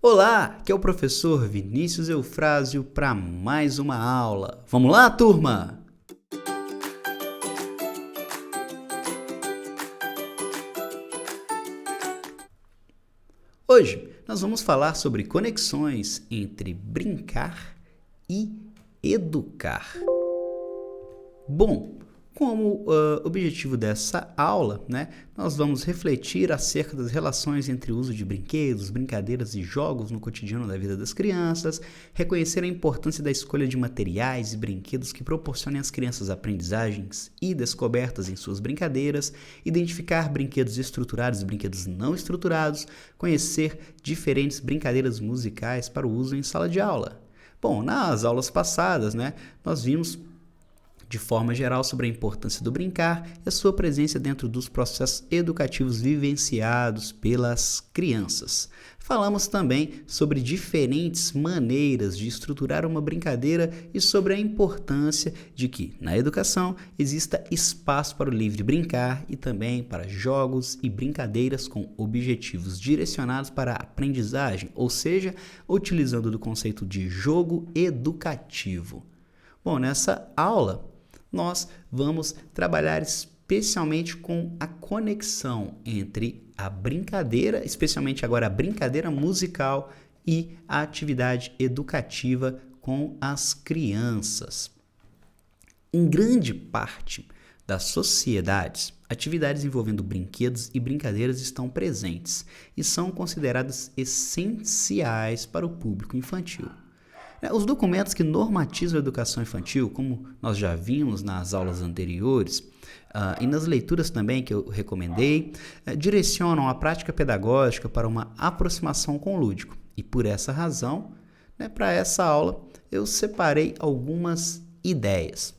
Olá, aqui é o professor Vinícius Eufrásio para mais uma aula. Vamos lá, turma? Hoje nós vamos falar sobre conexões entre brincar e educar. Bom, como objetivo dessa aula, nós vamos refletir acerca das relações entre o uso de brinquedos, brincadeiras e jogos no cotidiano da vida das crianças, reconhecer a importância da escolha de materiais e brinquedos que proporcionem às crianças aprendizagens e descobertas em suas brincadeiras, identificar brinquedos estruturados e brinquedos não estruturados, conhecer diferentes brincadeiras musicais para o uso em sala de aula. Bom, nas aulas passadas, nós vimos de forma geral sobre a importância do brincar e a sua presença dentro dos processos educativos vivenciados pelas crianças. Falamos também sobre diferentes maneiras de estruturar uma brincadeira e sobre a importância de que, na educação, exista espaço para o livre brincar e também para jogos e brincadeiras com objetivos direcionados para a aprendizagem, ou seja, utilizando do conceito de jogo educativo. Bom, nessa aula, nós vamos trabalhar especialmente com a conexão entre a brincadeira, especialmente agora a brincadeira musical e a atividade educativa com as crianças. Em grande parte das sociedades, atividades envolvendo brinquedos e brincadeiras estão presentes e são consideradas essenciais para o público infantil. Os documentos que normatizam a educação infantil, como nós já vimos nas aulas anteriores, e nas leituras também que eu recomendei, direcionam a prática pedagógica para uma aproximação com o lúdico. E por essa razão, para essa aula, eu separei algumas ideias.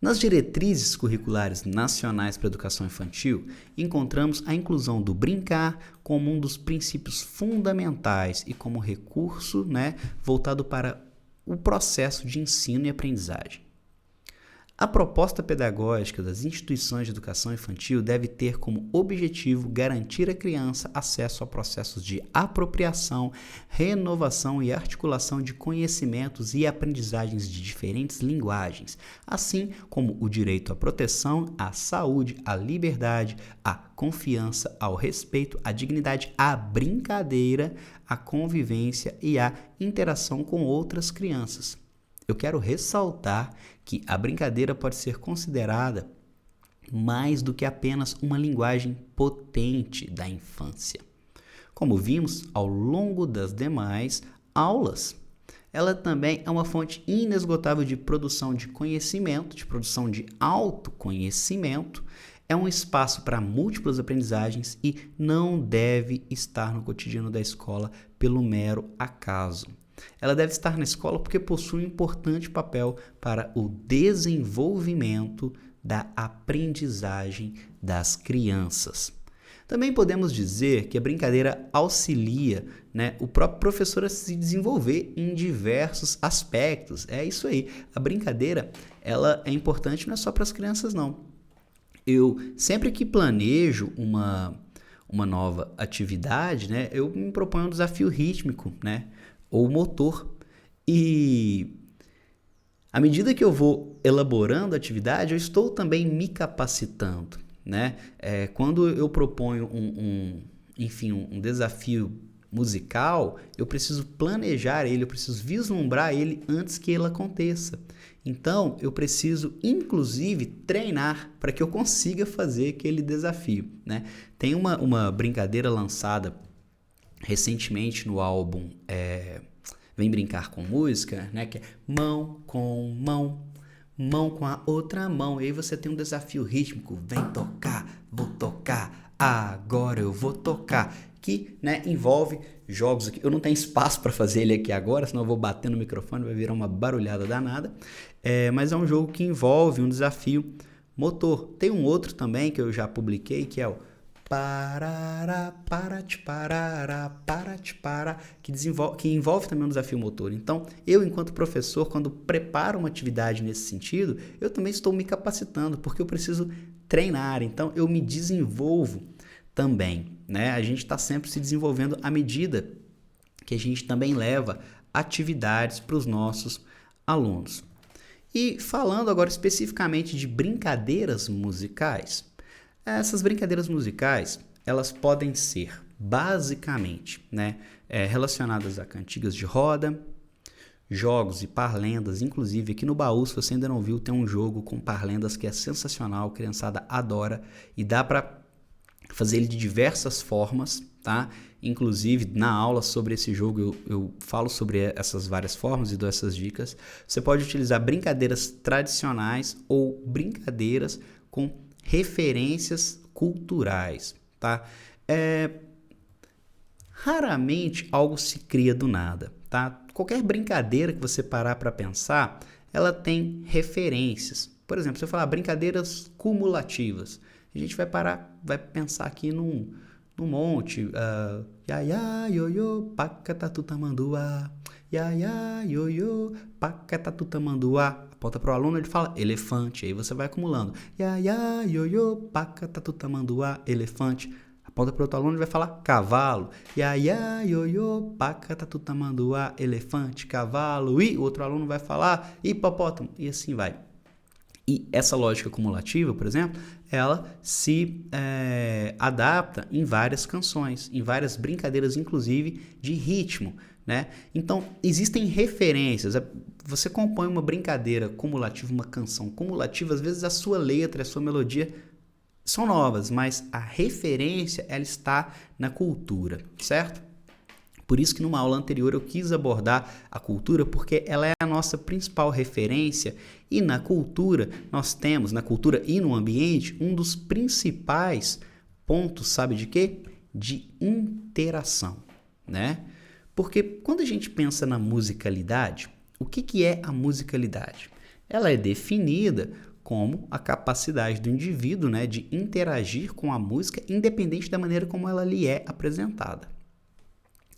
Nas diretrizes curriculares nacionais para a educação infantil, encontramos a inclusão do brincar como um dos princípios fundamentais e como recurso voltado para o processo de ensino e aprendizagem. A proposta pedagógica das instituições de educação infantil deve ter como objetivo garantir à criança acesso a processos de apropriação, renovação e articulação de conhecimentos e aprendizagens de diferentes linguagens, assim como o direito à proteção, à saúde, à liberdade, à confiança, ao respeito, à dignidade, à brincadeira, à convivência e à interação com outras crianças. Eu quero ressaltar que a brincadeira pode ser considerada mais do que apenas uma linguagem potente da infância. Como vimos ao longo das demais aulas, ela também é uma fonte inesgotável de produção de conhecimento, de produção de autoconhecimento, é um espaço para múltiplas aprendizagens e não deve estar no cotidiano da escola pelo mero acaso. Ela deve estar na escola porque possui um importante papel para o desenvolvimento da aprendizagem das crianças. Também podemos dizer que a brincadeira auxilia o próprio professor a se desenvolver em diversos aspectos. É isso aí. A brincadeira ela é importante não é só para as crianças, não. Eu sempre que planejo uma nova atividade, eu me proponho um desafio rítmico, ou motor. E à medida que eu vou elaborando a atividade, eu estou também me capacitando, quando eu proponho um desafio musical, eu preciso planejar ele, eu preciso vislumbrar ele antes que ele aconteça. Então, eu preciso, inclusive, treinar para que eu consiga fazer aquele desafio, Tem uma brincadeira lançada recentemente no álbum Vem Brincar com Música, que é mão com mão, mão com a outra mão. E aí você tem um desafio rítmico, vem tocar, vou tocar, agora eu vou tocar, que envolve jogos aqui. Eu não tenho espaço para fazer ele aqui agora, senão eu vou bater no microfone, vai virar uma barulhada danada. Mas é um jogo que envolve um desafio motor. Tem um outro também que eu já publiquei, que é o parará, para-te, parará, para-te, para, que envolve também um desafio motor. Então, eu, enquanto professor, quando preparo uma atividade nesse sentido, eu também estou me capacitando, porque eu preciso treinar, então eu me desenvolvo também. né? A gente está sempre se desenvolvendo à medida que a gente também leva atividades para os nossos alunos. E falando agora especificamente de brincadeiras musicais, essas brincadeiras musicais, elas podem ser basicamente, né, relacionadas a cantigas de roda, jogos e parlendas. Inclusive aqui no baú, se você ainda não viu, tem um jogo com parlendas que é sensacional, a criançada adora e dá para fazer ele de diversas formas, tá? Inclusive na aula sobre esse jogo eu falo sobre essas várias formas e dou essas dicas. Você pode utilizar brincadeiras tradicionais ou brincadeiras com referências culturais, tá? Raramente algo se cria do nada, tá? Qualquer brincadeira que você parar para pensar, ela tem referências. Por exemplo, se eu falar brincadeiras cumulativas, a gente vai pensar aqui num monte. Iaiá, ioiô, pacatatu tamanduá. Iaiá, ioiô, pacatatu tamanduá. Aponta para o aluno, ele fala elefante. Aí você vai acumulando. Iaiá, ioiô, pacatatu tamanduá, elefante. Aponta para o outro aluno, ele vai falar cavalo. Iaiá, ioiô, pacatatu tamanduá, elefante, cavalo. E o outro aluno vai falar hipopótamo. E assim vai. E essa lógica cumulativa, por exemplo, ela se adapta em várias canções, em várias brincadeiras, inclusive de ritmo, né? Então, existem referências. Você compõe uma brincadeira cumulativa, uma canção cumulativa, às vezes a sua letra, a sua melodia são novas, mas a referência ela está na cultura, certo? Por isso que numa aula anterior eu quis abordar a cultura, porque ela é a nossa principal referência e na cultura nós temos, na cultura e no ambiente, um dos principais pontos, sabe de quê? De interação, né? Porque quando a gente pensa na musicalidade, o que é a musicalidade? Ela é definida como a capacidade do indivíduo, né, de interagir com a música independente da maneira como ela lhe é apresentada.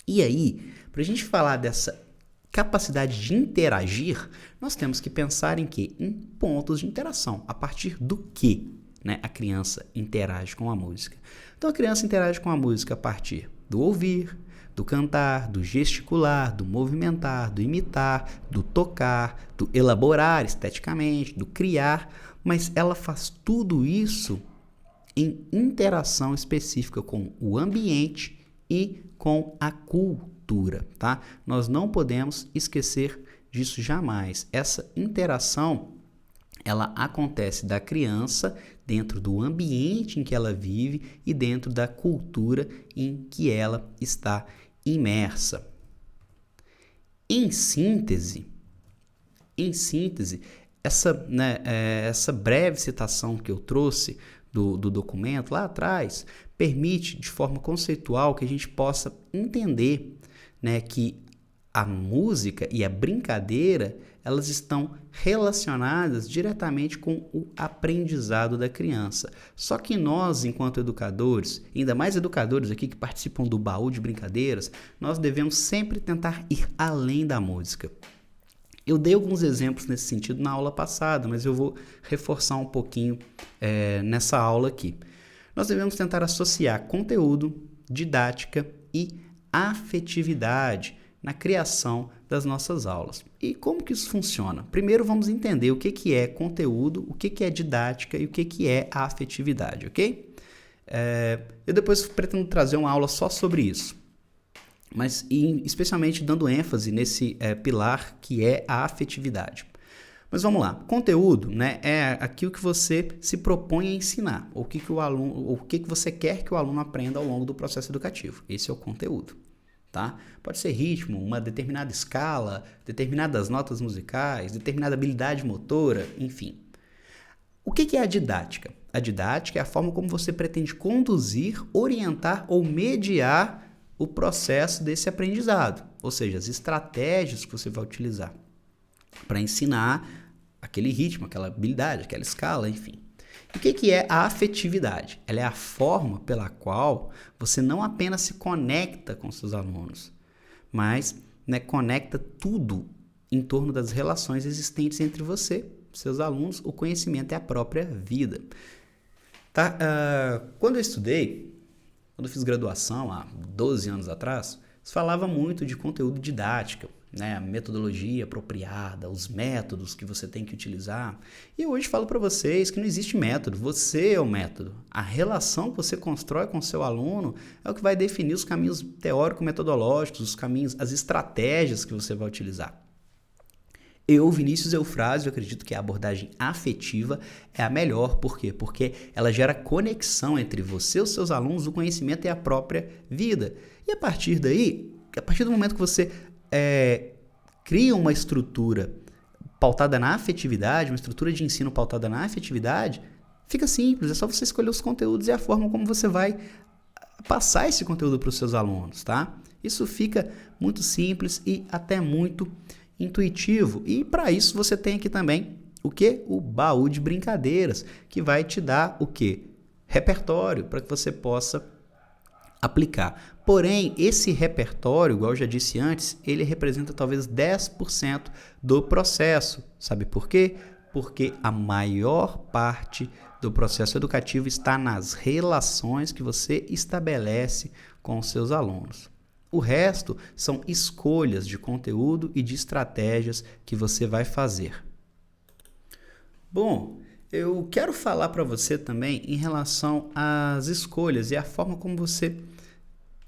E aí, para a gente falar dessa capacidade de interagir, nós temos que pensar em quê? Em pontos de interação. A partir do que, né, a criança interage com a música? Então, a criança interage com a música a partir do ouvir, do cantar, do gesticular, do movimentar, do imitar, do tocar, do elaborar esteticamente, do criar, mas ela faz tudo isso em interação específica com o ambiente e com a cultura, tá? Nós não podemos esquecer disso jamais. Essa interação, ela acontece da criança dentro do ambiente em que ela vive e dentro da cultura em que ela está imersa. Em síntese, essa breve citação que eu trouxe do documento lá atrás permite, de forma conceitual, que a gente possa entender, né, que a música e a brincadeira elas estão relacionadas diretamente com o aprendizado da criança. Só que nós, enquanto educadores, ainda mais educadores aqui que participam do baú de brincadeiras, nós devemos sempre tentar ir além da música. Eu dei alguns exemplos nesse sentido na aula passada, mas eu vou reforçar um pouquinho nessa aula aqui. Nós devemos tentar associar conteúdo, didática e afetividade na criação das nossas aulas. E como que isso funciona? Primeiro vamos entender o que é conteúdo, o que é didática e o que é a afetividade, ok? Eu depois pretendo trazer uma aula só sobre isso, mas especialmente dando ênfase nesse pilar que é a afetividade. Mas vamos lá, conteúdo, né, é aquilo que você se propõe a ensinar, ou o que você quer que o aluno aprenda ao longo do processo educativo. Esse é o conteúdo. Tá? Pode ser ritmo, uma determinada escala, determinadas notas musicais, determinada habilidade motora, enfim. O que é a didática? A didática é a forma como você pretende conduzir, orientar ou mediar o processo desse aprendizado, ou seja, as estratégias que você vai utilizar para ensinar aquele ritmo, aquela habilidade, aquela escala, enfim. O que é a afetividade? Ela é a forma pela qual você não apenas se conecta com seus alunos, mas conecta tudo em torno das relações existentes entre você, seus alunos, o conhecimento e a própria vida. Tá? Quando quando eu fiz graduação, há 12 anos atrás, se falava muito de conteúdo didático, né? A metodologia apropriada, os métodos que você tem que utilizar. E eu hoje falo para vocês que não existe método, você é o método. A relação que você constrói com o seu aluno é o que vai definir os caminhos teórico-metodológicos, os caminhos, as estratégias que você vai utilizar. Eu, Vinícius Eufrásio, acredito que a abordagem afetiva é a melhor. Por quê? Porque ela gera conexão entre você, os seus alunos, o conhecimento e a própria vida. E a partir daí, a partir do momento que você cria uma estrutura pautada na afetividade, uma estrutura de ensino pautada na afetividade, fica simples, é só você escolher os conteúdos e a forma como você vai passar esse conteúdo para os seus alunos, tá? Isso fica muito simples e até muito intuitivo. E para isso você tem aqui também o quê? O baú de brincadeiras, que vai te dar o quê? Repertório para que você possa aplicar. Porém, esse repertório, igual eu já disse antes, ele representa talvez 10% do processo. Sabe por quê? Porque a maior parte do processo educativo está nas relações que você estabelece com os seus alunos. O resto são escolhas de conteúdo e de estratégias que você vai fazer. Bom, eu quero falar para você também em relação às escolhas e a forma como você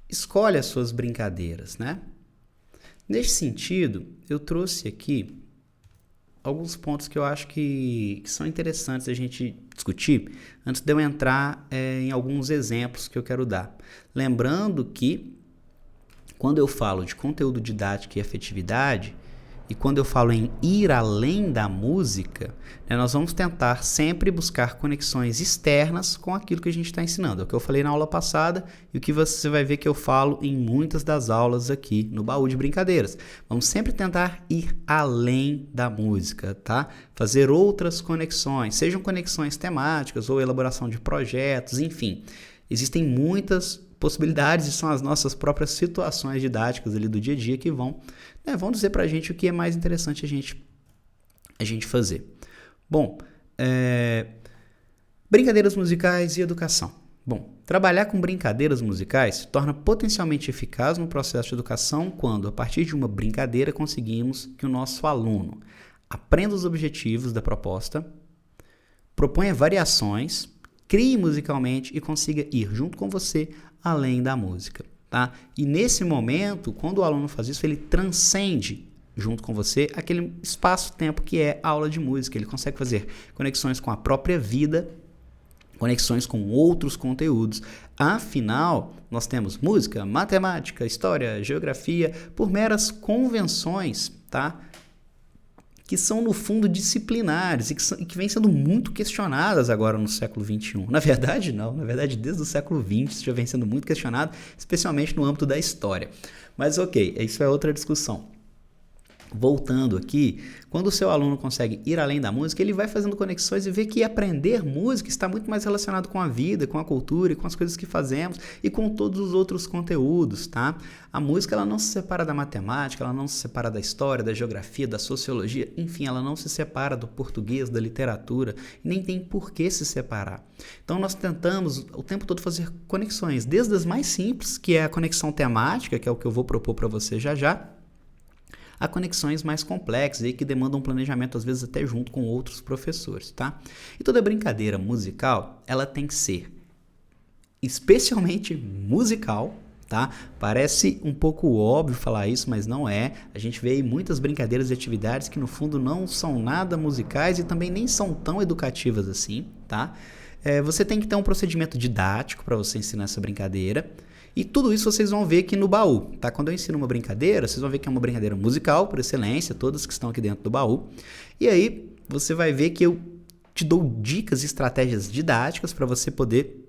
escolhe as suas brincadeiras, né? Nesse sentido, eu trouxe aqui alguns pontos que eu acho que são interessantes a gente discutir antes de eu entrar em alguns exemplos que eu quero dar. Lembrando que quando eu falo de conteúdo didático e afetividade, e quando eu falo em ir além da música, né, nós vamos tentar sempre buscar conexões externas com aquilo que a gente está ensinando. É o que eu falei na aula passada e o que você vai ver que eu falo em muitas das aulas aqui no Baú de Brincadeiras. Vamos sempre tentar ir além da música, tá? Fazer outras conexões, sejam conexões temáticas ou elaboração de projetos, enfim. Existem muitas possibilidades e são as nossas próprias situações didáticas ali do dia a dia que vão dizer pra gente o que é mais interessante a gente fazer. Bom, brincadeiras musicais e educação. Bom, trabalhar com brincadeiras musicais se torna potencialmente eficaz no processo de educação quando, a partir de uma brincadeira, conseguimos que o nosso aluno aprenda os objetivos da proposta, proponha variações, crie musicalmente e consiga ir junto com você além da música, tá? E nesse momento, quando o aluno faz isso, ele transcende junto com você aquele espaço-tempo que é a aula de música. Ele consegue fazer conexões com a própria vida, conexões com outros conteúdos. Afinal, nós temos música, matemática, história, geografia, por meras convenções, tá? Que são, no fundo, disciplinares e que vêm sendo muito questionadas agora no século XXI. Na verdade, não. Na verdade, desde o século XX isso já vem sendo muito questionado, especialmente no âmbito da história. Mas ok, isso é outra discussão. Voltando aqui, quando o seu aluno consegue ir além da música, ele vai fazendo conexões e vê que aprender música está muito mais relacionado com a vida, com a cultura e com as coisas que fazemos e com todos os outros conteúdos, tá? A música, ela não se separa da matemática, ela não se separa da história, da geografia, da sociologia, enfim, ela não se separa do português, da literatura, e nem tem por que se separar. Então, nós tentamos o tempo todo fazer conexões, desde as mais simples, que é a conexão temática, que é o que eu vou propor para você já já, a conexões mais complexas e que demandam um planejamento, às vezes até junto com outros professores, tá? E toda brincadeira musical, ela tem que ser especialmente musical, tá? Parece um pouco óbvio falar isso, mas não é. A gente vê aí muitas brincadeiras e atividades que no fundo não são nada musicais e também nem são tão educativas assim, tá? Você tem que ter um procedimento didático para você ensinar essa brincadeira. E tudo isso vocês vão ver aqui no baú, tá? Quando eu ensino uma brincadeira, vocês vão ver que é uma brincadeira musical, por excelência, todas que estão aqui dentro do baú. E aí, você vai ver que eu te dou dicas e estratégias didáticas para você poder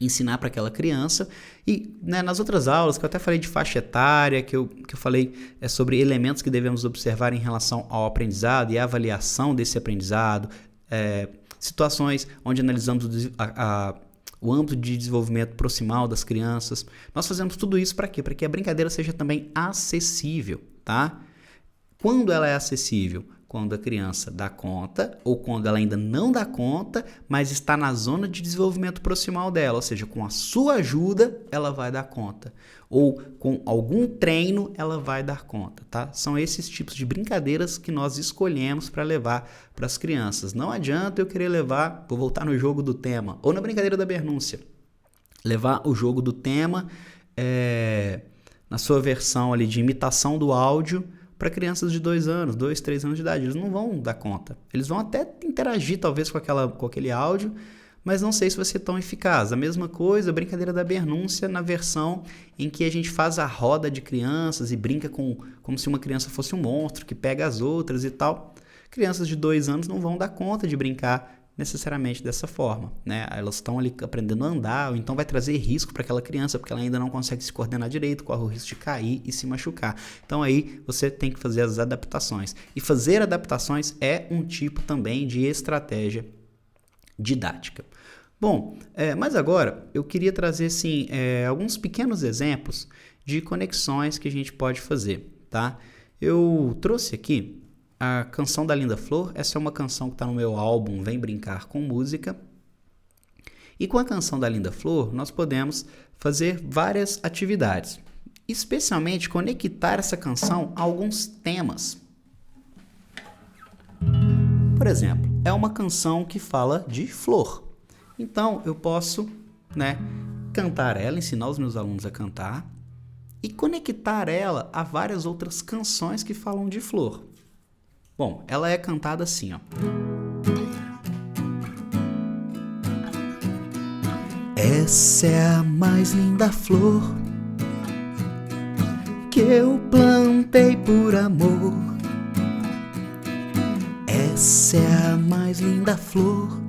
ensinar para aquela criança. E nas outras aulas, que eu até falei de faixa etária, que eu falei sobre elementos que devemos observar em relação ao aprendizado e a avaliação desse aprendizado, situações onde analisamos o âmbito de desenvolvimento proximal das crianças. Nós fazemos tudo isso para quê? Para que a brincadeira seja também acessível, tá? Quando ela é acessível? quando a criança dá conta ou quando ela ainda não dá conta, mas está na zona de desenvolvimento proximal dela, ou seja, com a sua ajuda ela vai dar conta, ou com algum treino ela vai dar conta, tá? São esses tipos de brincadeiras que nós escolhemos para levar para as crianças. Não adianta eu querer levar, vou voltar no jogo do tema, ou na brincadeira da Bernúncia, levar o jogo do tema na sua versão ali de imitação do áudio para crianças de 2 anos, 2, 3 anos de idade. Eles não vão dar conta. Eles vão até interagir talvez com aquele áudio, mas não sei se vai ser tão eficaz. A mesma coisa, a brincadeira da Bernúncia na versão em que a gente faz a roda de crianças e brinca como se uma criança fosse um monstro que pega as outras e tal. Crianças de 2 anos não vão dar conta de brincar necessariamente dessa forma, né? Elas estão ali aprendendo a andar, ou então vai trazer risco para aquela criança, porque ela ainda não consegue se coordenar direito, corre o risco de cair e se machucar. Então aí você tem que fazer as adaptações. E fazer adaptações é um tipo também de estratégia didática. Bom, mas agora eu queria trazer assim, alguns pequenos exemplos de conexões que a gente pode fazer, tá? Eu trouxe aqui a canção da Linda Flor. Essa é uma canção que está no meu álbum Vem Brincar com Música. E com a canção da Linda Flor, nós podemos fazer várias atividades, especialmente conectar essa canção a alguns temas. Por exemplo, é uma canção que fala de flor. Então, eu posso, cantar ela, ensinar os meus alunos a cantar e conectar ela a várias outras canções que falam de flor. Bom, ela é cantada assim, ó. Essa é a mais linda flor que eu plantei por amor. Essa é a mais linda flor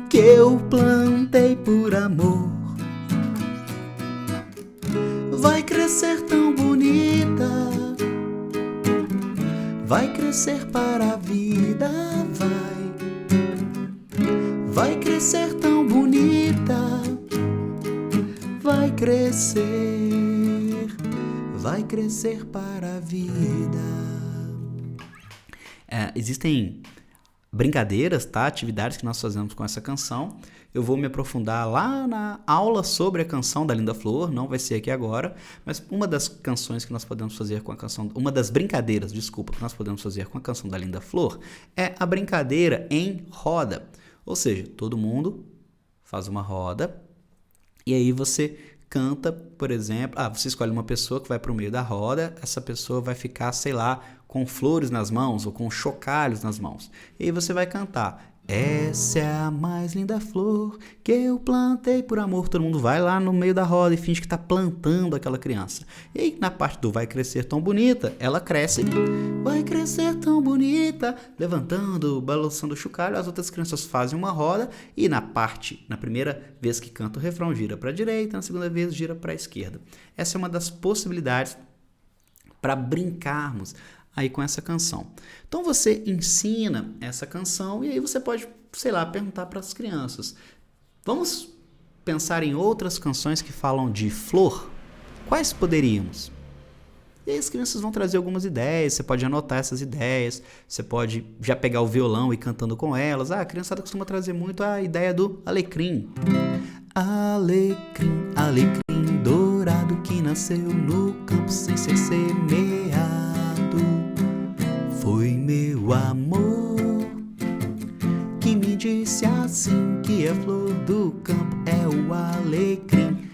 que eu plantei por amor. Vai crescer tão bonita, vai crescer para a vida, vai crescer tão bonita, vai crescer para a vida. Existem brincadeiras, tá? Atividades que nós fazemos com essa canção. Eu vou me aprofundar lá na aula sobre a canção da Linda Flor, não vai ser aqui agora, mas uma das canções que nós podemos fazer com a canção, uma das brincadeiras, que nós podemos fazer com a canção da Linda Flor é a brincadeira em roda. Ou seja, todo mundo faz uma roda e aí você canta, por exemplo, você escolhe uma pessoa que vai para o meio da roda, essa pessoa vai ficar, sei lá, com flores nas mãos ou com chocalhos nas mãos. E aí você vai cantar: essa é a mais linda flor que eu plantei por amor. Todo mundo vai lá no meio da roda e finge que está plantando aquela criança. E aí na parte do vai crescer tão bonita, ela cresce, vai crescer tão bonita, levantando, balançando o chocalho. As outras crianças fazem uma roda e na primeira vez que canta o refrão, gira para a direita, na segunda vez gira para a esquerda. Essa é uma das possibilidades para brincarmos aí com essa canção. Então você ensina essa canção e aí você pode, sei lá, perguntar para as crianças: vamos pensar em outras canções que falam de flor? Quais poderíamos? E aí as crianças vão trazer algumas ideias, você pode anotar essas ideias, você pode já pegar o violão e ir cantando com elas. A criançada costuma trazer muito a ideia do alecrim. Alecrim, alecrim dourado que nasceu no campo sem ser semeado. Foi meu amor que me disse assim que a flor do campo é o alecrim.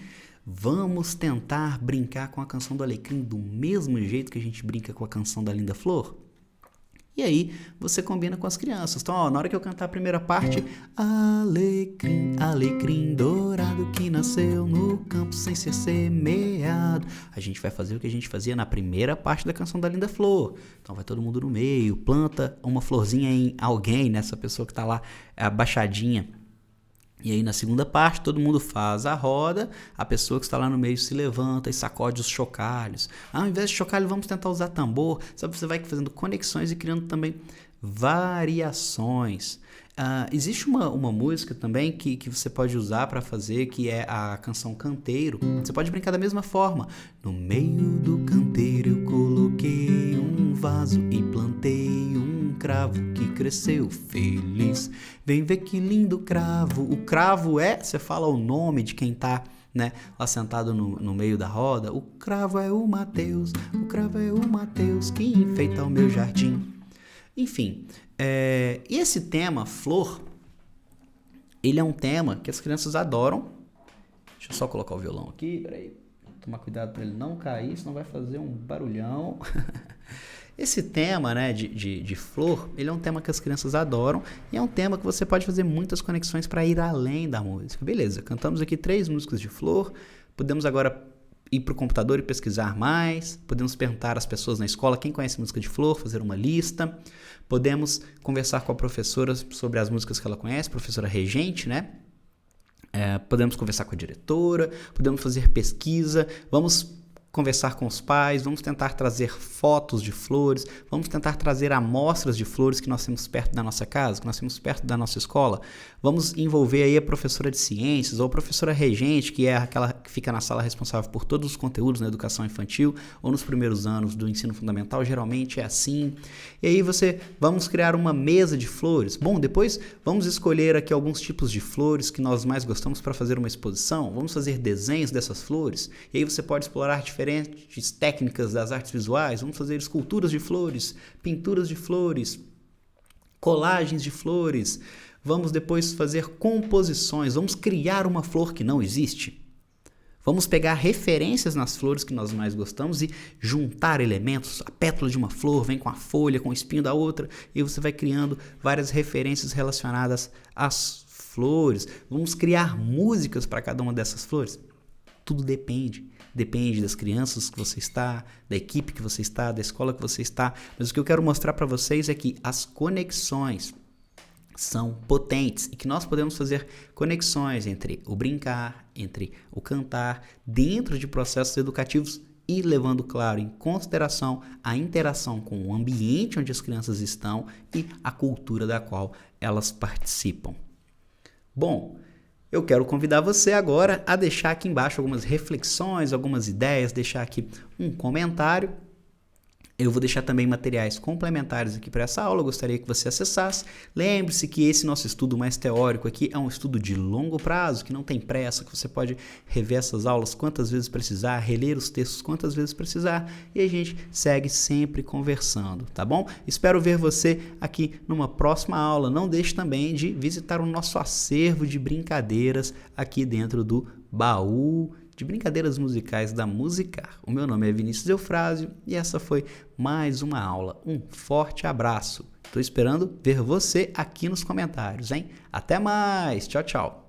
Vamos tentar brincar com a canção do alecrim do mesmo jeito que a gente brinca com a canção da Linda Flor? E aí você combina com as crianças. Então, na hora que eu cantar a primeira parte, alecrim, alecrim dourado que nasceu no campo sem ser semeado, a gente vai fazer o que a gente fazia na primeira parte da canção da Linda Flor. Então vai todo mundo no meio, planta uma florzinha em alguém, nessa pessoa que está lá abaixadinha. E aí na segunda parte todo mundo faz a roda, a pessoa que está lá no meio se levanta e sacode os chocalhos. Ao invés de chocalho, vamos tentar usar tambor. Sabe, você vai fazendo conexões e criando também variações. Existe uma música também que você pode usar para fazer, que é a canção Canteiro. Você pode brincar da mesma forma. No meio do canteiro eu coloquei um vaso e plantei cresceu feliz. Vem ver que lindo cravo. O cravo você fala o nome de quem tá, né, lá sentado no meio da roda. O cravo é o Mateus, o cravo é o Mateus que enfeita o meu jardim. Enfim, e esse tema, flor, ele é um tema que as crianças adoram. Deixa eu só colocar o violão aqui, peraí. Tomar cuidado para ele não cair, senão vai fazer um barulhão. Esse tema, né, de flor, ele é um tema que as crianças adoram e é um tema que você pode fazer muitas conexões para ir além da música. Beleza, cantamos aqui 3 músicas de flor, podemos agora ir para o computador e pesquisar mais, podemos perguntar às pessoas na escola quem conhece música de flor, fazer uma lista, podemos conversar com a professora sobre as músicas que ela conhece, professora regente, né? Podemos conversar com a diretora, podemos fazer pesquisa, vamos conversar com os pais, vamos tentar trazer fotos de flores, vamos tentar trazer amostras de flores que nós temos perto da nossa casa, que nós temos perto da nossa escola, vamos envolver aí a professora de ciências ou a professora regente, que é aquela que fica na sala responsável por todos os conteúdos na educação infantil ou nos primeiros anos do ensino fundamental, geralmente é assim. E aí vamos criar uma mesa de flores. Bom, depois vamos escolher aqui alguns tipos de flores que nós mais gostamos para fazer uma exposição, vamos fazer desenhos dessas flores, e aí você pode explorar diferentes técnicas das artes visuais, vamos fazer esculturas de flores, pinturas de flores, colagens de flores, vamos depois fazer composições, vamos criar uma flor que não existe. Vamos pegar referências nas flores que nós mais gostamos e juntar elementos. A pétala de uma flor vem com a folha, com o espinho da outra, e você vai criando várias referências relacionadas às flores. Vamos criar músicas para cada uma dessas flores. Tudo depende das crianças que você está, da equipe que você está, da escola que você está. Mas o que eu quero mostrar para vocês é que as conexões são potentes e que nós podemos fazer conexões entre o brincar, entre o cantar, dentro de processos educativos e levando, claro, em consideração a interação com o ambiente onde as crianças estão e a cultura da qual elas participam. Bom, eu quero convidar você agora a deixar aqui embaixo algumas reflexões, algumas ideias, deixar aqui um comentário. Eu vou deixar também materiais complementares aqui para essa aula, eu gostaria que você acessasse. Lembre-se que esse nosso estudo mais teórico aqui é um estudo de longo prazo, que não tem pressa, que você pode rever essas aulas quantas vezes precisar, reler os textos quantas vezes precisar, e a gente segue sempre conversando, tá bom? Espero ver você aqui numa próxima aula. Não deixe também de visitar o nosso acervo de brincadeiras aqui dentro do baú de brincadeiras musicais da Musicar. O meu nome é Vinícius Eufrásio e essa foi mais uma aula. Um forte abraço. Estou esperando ver você aqui nos comentários, hein? Até mais. Tchau, tchau.